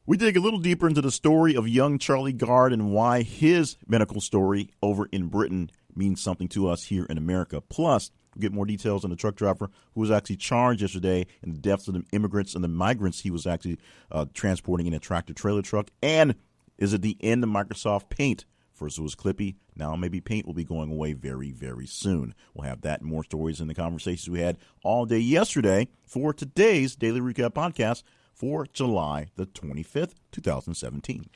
We dig a little deeper into the story of young Charlie Gard and why his medical story over in Britain means something to us here in America. Plus, we'll get more details on the truck driver who was actually charged yesterday in the deaths of the immigrants and the migrants he was actually transporting in a tractor-trailer truck. And is it the end of Microsoft Paint? First it was Clippy. Now maybe Paint will be going away very, very soon. We'll have that and more stories in the conversations we had all day yesterday for today's Daily Recap Podcast for July the 25th, 2017.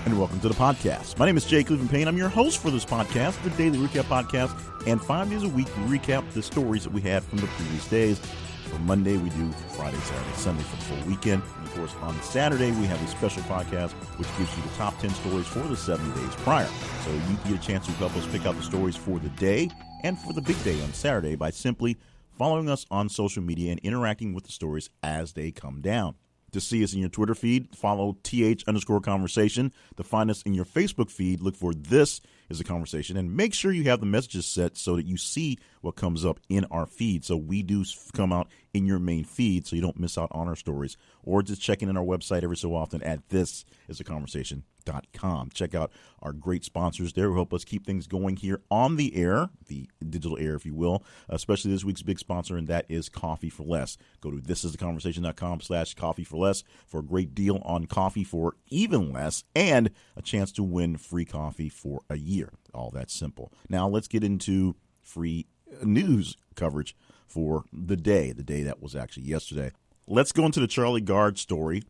And welcome to the podcast. My name is Jay Cleveland Payne. I'm your host for this podcast, the Daily Recap Podcast. And 5 days a week, we recap the stories that we had from the previous days. For Monday, we do Friday, Saturday, Sunday for the full weekend. And of course, on Saturday, we have a special podcast, which gives you the top 10 stories for the 70 days prior. So you get a chance to help us pick out the stories for the day and for the big day on Saturday by simply following us on social media and interacting with the stories as they come down. To see us in your Twitter feed, follow th_conversation. To find us in your Facebook feed, look for This Is a Conversation. And make sure you have the messages set so that you see what comes up in our feed. So we do come out in your main feed so you don't miss out on our stories. Or just checking in our website every so often at thisisaconversation.com. Check out our great sponsors there who help us keep things going here on the air, the digital air, if you will, especially this week's big sponsor, and that is Coffee for Less. Go to thisisaconversation.com/coffee for less for a great deal on coffee for even less and a chance to win free coffee for a year. All that simple. Now let's get into free news coverage for the day that was actually yesterday. Let's go into the Charlie Gard story,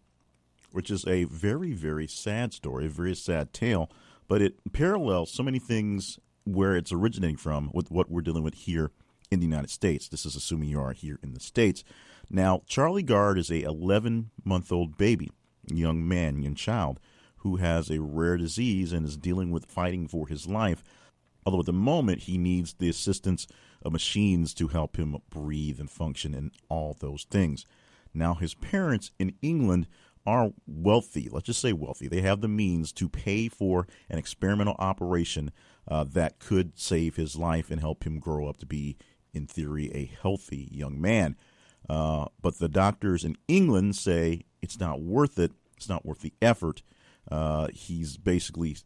which is a very, very sad story, a very sad tale, but it parallels so many things where it's originating from with what we're dealing with here in the United States. This is assuming you are here in the States. Now, Charlie Gard is a 11-month-old baby, young man, young child, who has a rare disease and is dealing with fighting for his life, although at the moment he needs the assistance of machines to help him breathe and function and all those things. Now, his parents in England are wealthy. Let's just say wealthy. They have the means to pay for an experimental operation that could save his life and help him grow up to be, in theory, a healthy young man. But the doctors in England say it's not worth it. It's not worth the effort. He's basically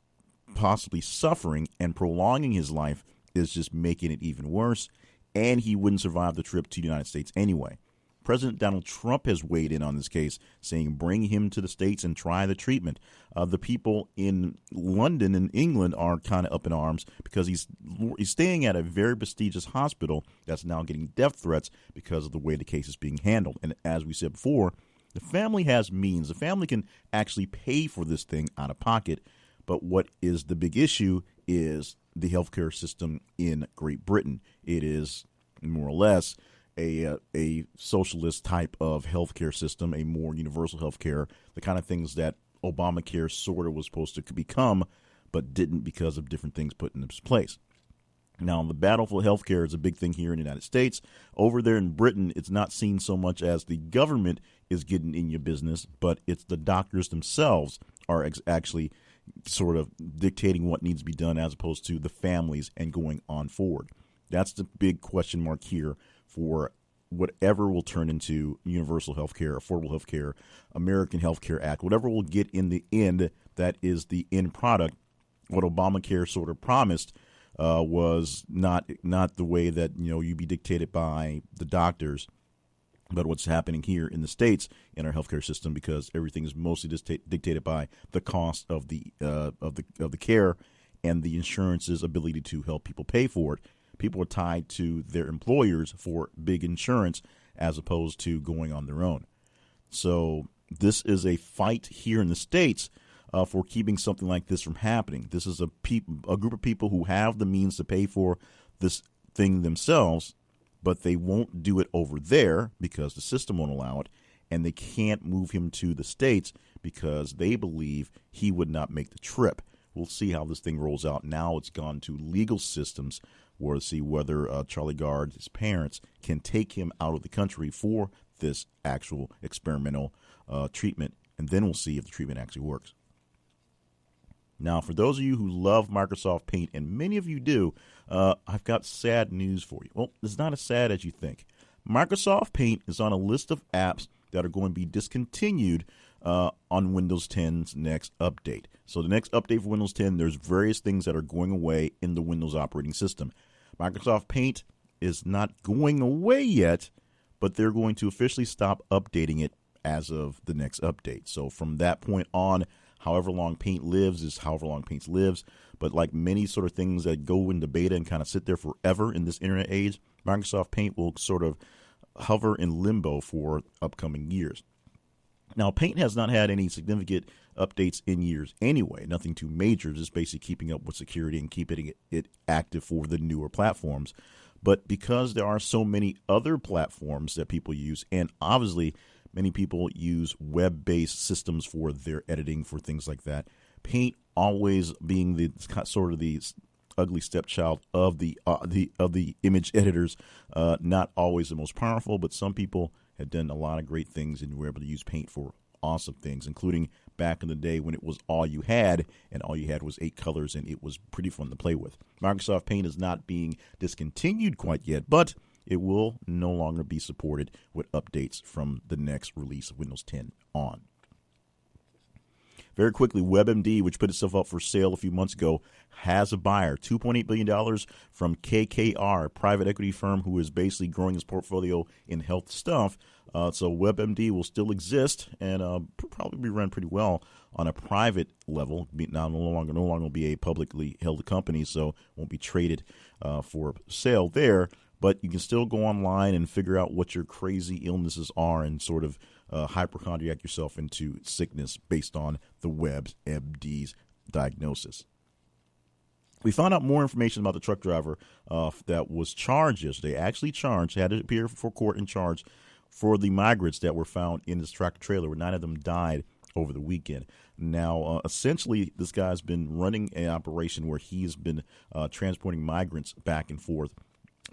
possibly suffering, and prolonging his life is just making it even worse, and he wouldn't survive the trip to the United States anyway. President Donald Trump has weighed in on this case, saying bring him to the States and try the treatment. The people in London and England are kind of up in arms because he's staying at a very prestigious hospital that's now getting death threats because of the way the case is being handled. And as we said before, the family has means. The family can actually pay for this thing out of pocket. But what is the big issue is the healthcare system in Great Britain. It is more or less a socialist type of healthcare system, a more universal healthcare, the kind of things that Obamacare sort of was supposed to become, but didn't because of different things put in its place. Now, the battle for healthcare is a big thing here in the United States. Over there in Britain, it's not seen so much as the government is getting in your business, but it's the doctors themselves are actually sort of dictating what needs to be done as opposed to the families and going on forward. That's the big question mark here for whatever will turn into universal health care, affordable health care, American Health Care Act, whatever we'll get in the end, that is the end product. What Obamacare sort of promised was not the way that, you be dictated by the doctors, but what's happening here in the States in our healthcare system, because everything is mostly just dictated by the cost of the care and the insurance's ability to help people pay for it. People are tied to their employers for big insurance as opposed to going on their own. So this is a fight here in the States for keeping something like this from happening. This is a group of people who have the means to pay for this thing themselves, but they won't do it over there because the system won't allow it, and they can't move him to the States because they believe he would not make the trip. We'll see how this thing rolls out. Now it's gone to legal systems where to see whether Charlie Gard, his parents, can take him out of the country for this actual experimental treatment, and then we'll see if the treatment actually works. Now, for those of you who love Microsoft Paint, and many of you do, I've got sad news for you. Well, it's not as sad as you think. Microsoft Paint is on a list of apps that are going to be discontinued on Windows 10's next update. So the next update for Windows 10, there's various things that are going away in the Windows operating system. Microsoft Paint is not going away yet, but they're going to officially stop updating it as of the next update. So from that point on, however long Paint lives is however long Paint lives. But like many sort of things that go into beta and kind of sit there forever in this internet age, Microsoft Paint will sort of hover in limbo for upcoming years. Now, Paint has not had any significant updates in years anyway, nothing too major, just basically keeping up with security and keeping it active for the newer platforms. But because there are so many other platforms that people use, and obviously many people use web-based systems for their editing, for things like that, Paint always being the sort of the ugly stepchild of the image editors, not always the most powerful, but some people have done a lot of great things and were able to use Paint for awesome things, including back in the day when it was all you had, and all you had was 8 colors, and it was pretty fun to play with. Microsoft Paint is not being discontinued quite yet, but it will no longer be supported with updates from the next release of Windows 10 on. Very quickly, WebMD, which put itself up for sale a few months ago, has a buyer, $2.8 billion from KKR, a private equity firm who is basically growing its portfolio in health stuff. So WebMD will still exist and probably be run pretty well on a private level. Now, no longer will be a publicly held company, so won't be traded for sale there. But you can still go online and figure out what your crazy illnesses are and sort of hypochondriac yourself into sickness based on the WebMD's diagnosis. We found out more information about the truck driver that was charged yesterday. Actually charged, had to appear before court and charged for the migrants that were found in this tractor trailer, where 9 of them died over the weekend. Now, essentially, this guy's been running an operation where he's been transporting migrants back and forth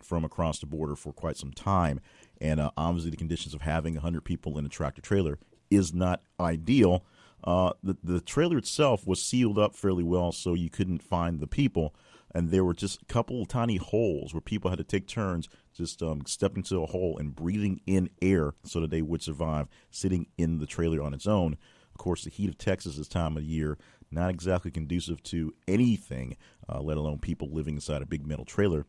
from across the border for quite some time. And obviously the conditions of having 100 people in a tractor trailer is not ideal. The trailer itself was sealed up fairly well, so you couldn't find the people. And there were just a couple of tiny holes where people had to take turns just stepping into a hole and breathing in air so that they would survive sitting in the trailer on its own. Of course, the heat of Texas this time of year, not exactly conducive to anything, let alone people living inside a big metal trailer.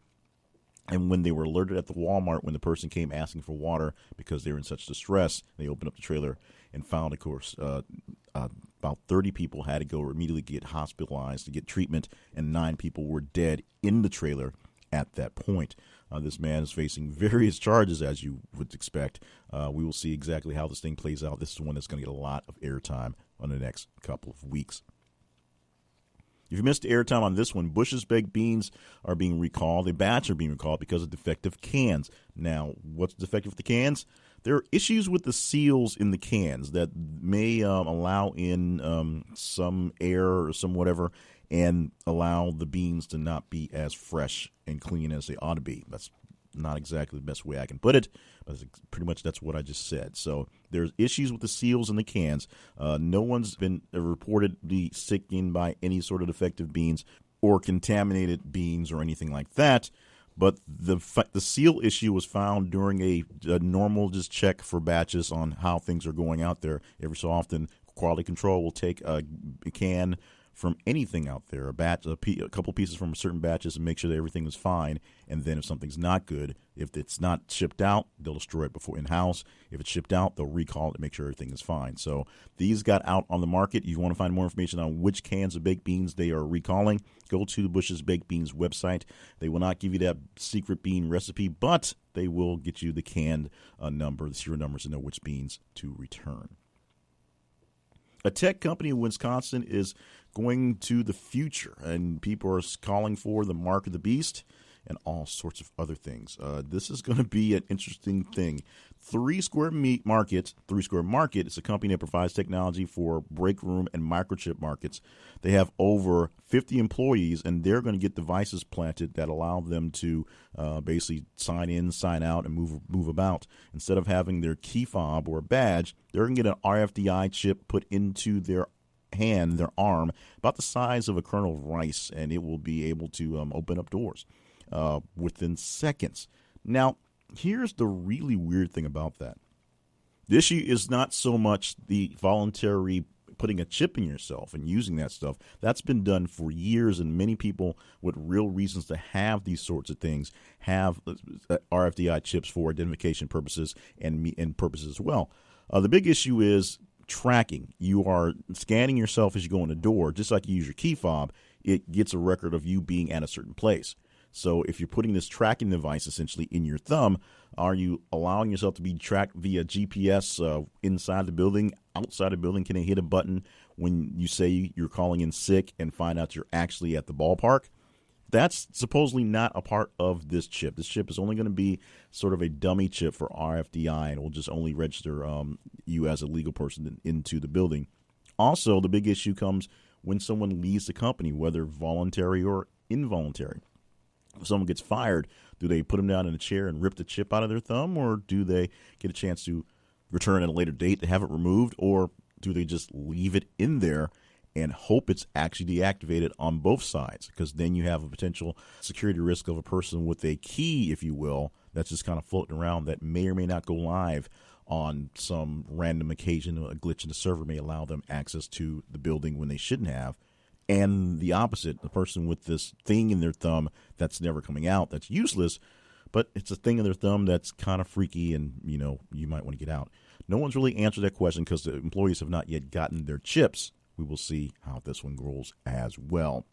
And when they were alerted at the Walmart, when the person came asking for water because they were in such distress, they opened up the trailer and found, of course, about 30 people had to go immediately get hospitalized to get treatment, and 9 people were dead in the trailer at that point. This man is facing various charges, as you would expect. We will see exactly how this thing plays out. This is one that's going to get a lot of airtime on the next couple of weeks. If you missed the airtime on this one, Bush's baked beans are being recalled. A batch are being recalled because of defective cans. Now, what's defective with the cans? There are issues with the seals in the cans that may allow in some air or some whatever and allow the beans to not be as fresh and clean as they ought to be. That's not exactly the best way I can put it, but pretty much that's what I just said. So there's issues with the seals in the cans. No one's been reportedly sickened by any sort of defective beans or contaminated beans or anything like that. But the seal issue was found during a normal just check for batches on how things are going out there. Every so often, quality control will take a can from anything out there, a couple pieces from certain batches, and make sure that everything is fine. And then if something's not good, if it's not shipped out, they'll destroy it before in-house. If it's shipped out, they'll recall it and make sure everything is fine. So these got out on the market. You want to find more information on which cans of baked beans they are recalling, go to the Bush's Baked Beans website. They will not give you that secret bean recipe, but they will get you the canned number, the serial numbers, to know which beans to return. A tech company in Wisconsin is going to the future, and people are calling for the mark of the beast and all sorts of other things. This is going to be an interesting thing. 3 Square Market is a company that provides technology for break room and microchip markets. They have over 50 employees, and they're going to get devices planted that allow them to basically sign in, sign out, and move about. Instead of having their key fob or badge, they're going to get an RFID chip put into their hand, their arm, about the size of a kernel of rice, and it will be able to open up doors within seconds. Now, here's the really weird thing about that. The issue is not so much the voluntary putting a chip in yourself and using that stuff. That's been done for years, and many people with real reasons to have these sorts of things have RFID chips for identification purposes and purposes as well. The big issue is tracking. You are scanning yourself as you go in the door, just like you use your key fob. It gets a record of you being at a certain place. So if you're putting this tracking device essentially in your thumb, are you allowing yourself to be tracked via GPS inside the building, outside the building? Can they hit a button when you say you're calling in sick and find out you're actually at the ballpark? That's supposedly not a part of this chip. This chip is only going to be sort of a dummy chip for RFID, and it will just only register you as a legal person into the building. Also, the big issue comes when someone leaves the company, whether voluntary or involuntary. If someone gets fired, do they put them down in a chair and rip the chip out of their thumb, or do they get a chance to return at a later date to have it removed, or do they just leave it in there and hope it's actually deactivated on both sides? Because then you have a potential security risk of a person with a key, if you will, that's just kind of floating around that may or may not go live on some random occasion. A glitch in the server may allow them access to the building when they shouldn't have. And the opposite, the person with this thing in their thumb that's never coming out, that's useless, but it's a thing in their thumb that's kind of freaky and, you might want to get out. No one's really answered that question because the employees have not yet gotten their chips. We will see how this one grows as well.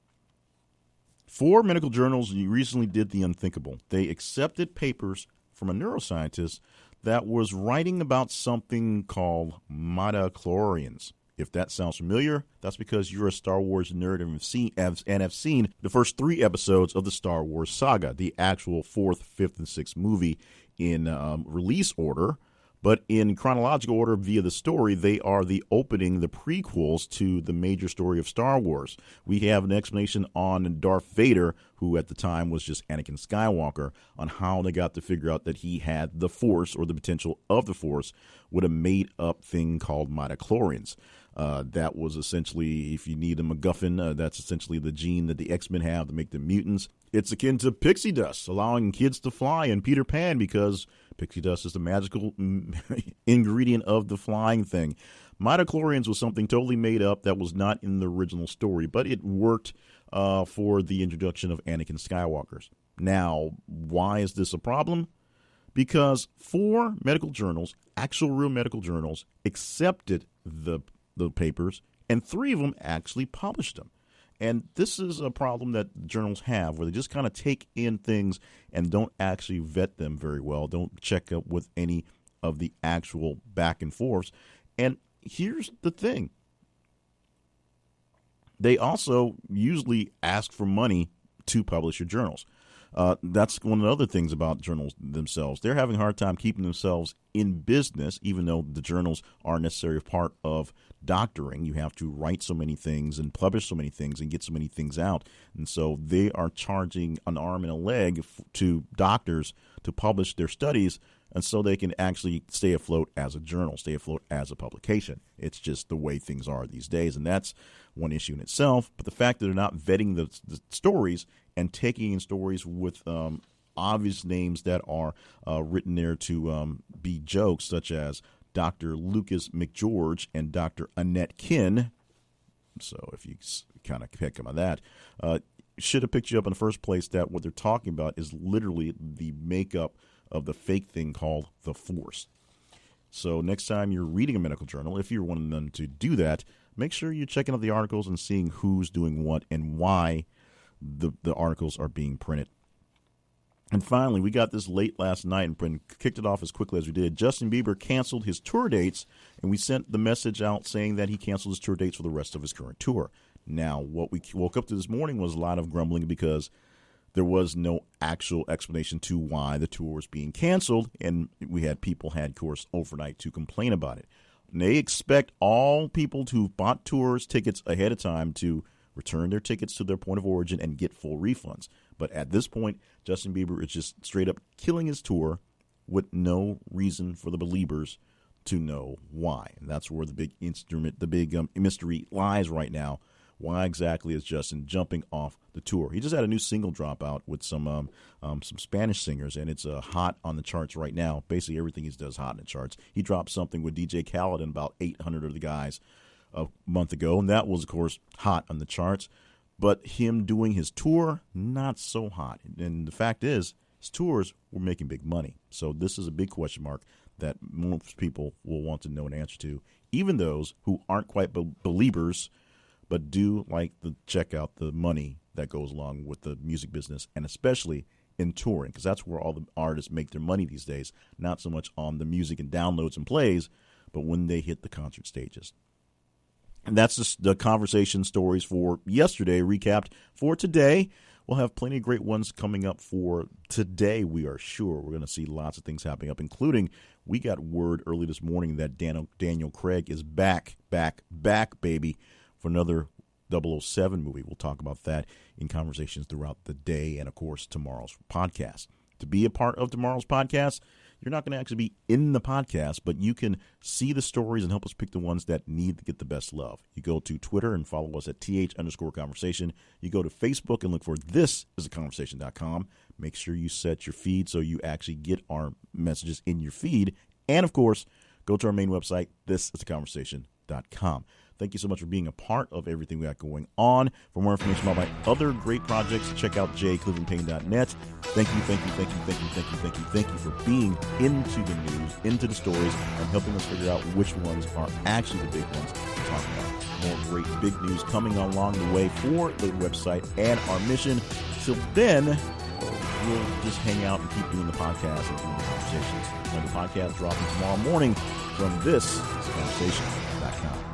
4 medical journals recently did the unthinkable. They accepted papers from a neuroscientist that was writing about something called midichlorians. If that sounds familiar, that's because you're a Star Wars nerd and have seen the first 3 episodes of the Star Wars saga, the actual 4th, 5th, and 6th movie in release order. But in chronological order via the story, they are the opening, the prequels to the major story of Star Wars. We have an explanation on Darth Vader, who at the time was just Anakin Skywalker, on how they got to figure out that he had the Force, or the potential of the Force, with a made-up thing called midichlorians. That was essentially, if you need a MacGuffin, that's essentially the gene that the X-Men have to make them mutants. It's akin to pixie dust, allowing kids to fly in Peter Pan, because pixie dust is the magical ingredient of the flying thing. Midichlorians was something totally made up that was not in the original story, but it worked for the introduction of Anakin Skywalker. Now, why is this a problem? Because 4 medical journals, actual real medical journals, accepted the papers, and 3 of them actually published them. And this is a problem that journals have, where they just kind of take in things and don't actually vet them very well, don't check up with any of the actual back and forths. And here's the thing. They also usually ask for money to publish your journals. That's one of the other things about journals themselves. They're having a hard time keeping themselves in business, even though the journals are a necessary part of doctoring. You have to write so many things and publish so many things and get so many things out. And so they are charging an arm and a leg to doctors to publish their studies, and so they can actually stay afloat as a journal, stay afloat as a publication. It's just the way things are these days, and that's one issue in itself. But the fact that they're not vetting the stories and taking in stories with obvious names that are written there to be jokes, such as Dr. Lucas McGeorge and Dr. Annette Kin. So if you kind of pick up on that, should have picked you up in the first place that what they're talking about is literally the makeup of the fake thing called the Force. So next time you're reading a medical journal, if you're one of them to do that, make sure you're checking out the articles and seeing who's doing what and why the articles are being printed. And finally, we got this late last night and kicked it off as quickly as we did. Justin Bieber canceled his tour dates, and we sent the message out saying that he canceled his tour dates for the rest of his current tour. Now, what we woke up to this morning was a lot of grumbling because there was no actual explanation to why the tour was being canceled, and we had people of course, overnight to complain about it. And they expect all people who bought tours tickets ahead of time to return their tickets to their point of origin and get full refunds. But at this point, Justin Bieber is just straight up killing his tour with no reason for the believers to know why. And that's where the big mystery lies right now. Why exactly is Justin jumping off the tour? He just had a new single drop out with some Spanish singers, and it's hot on the charts right now. Basically, everything he does is hot in the charts. He dropped something with DJ Khaled and about 800 of the guys a month ago, and that was, of course, hot on the charts. But him doing his tour, not so hot. And the fact is, his tours were making big money. So this is a big question mark that most people will want to know an answer to, even those who aren't quite believers but do like to check out the money that goes along with the music business, and especially in touring, because that's where all the artists make their money these days, not so much on the music and downloads and plays, but when they hit the concert stages. And that's just the conversation stories for yesterday, recapped for today. We'll have plenty of great ones coming up for today, we are sure. We're going to see lots of things happening up, including we got word early this morning that Daniel Craig is back, baby, for another 007 movie. We'll talk about that in conversations throughout the day and, of course, tomorrow's podcast. To be a part of tomorrow's podcast, you're not going to actually be in the podcast, but you can see the stories and help us pick the ones that need to get the best love. You go to Twitter and follow us at th_conversation. You go to Facebook and look for thisisaconversation.com. Make sure you set your feed so you actually get our messages in your feed. And, of course, go to our main website, thisisaconversation.com. Thank you so much for being a part of everything we got going on. For more information about my other great projects, check out jclevelandpayne.net. Thank you for being into the news, into the stories, and helping us figure out which ones are actually the big ones to talk about. More great big news coming along the way for the website and our mission. Till then, we'll just hang out and keep doing the podcast and doing the conversations. The podcast dropping tomorrow morning from thisconversation.com.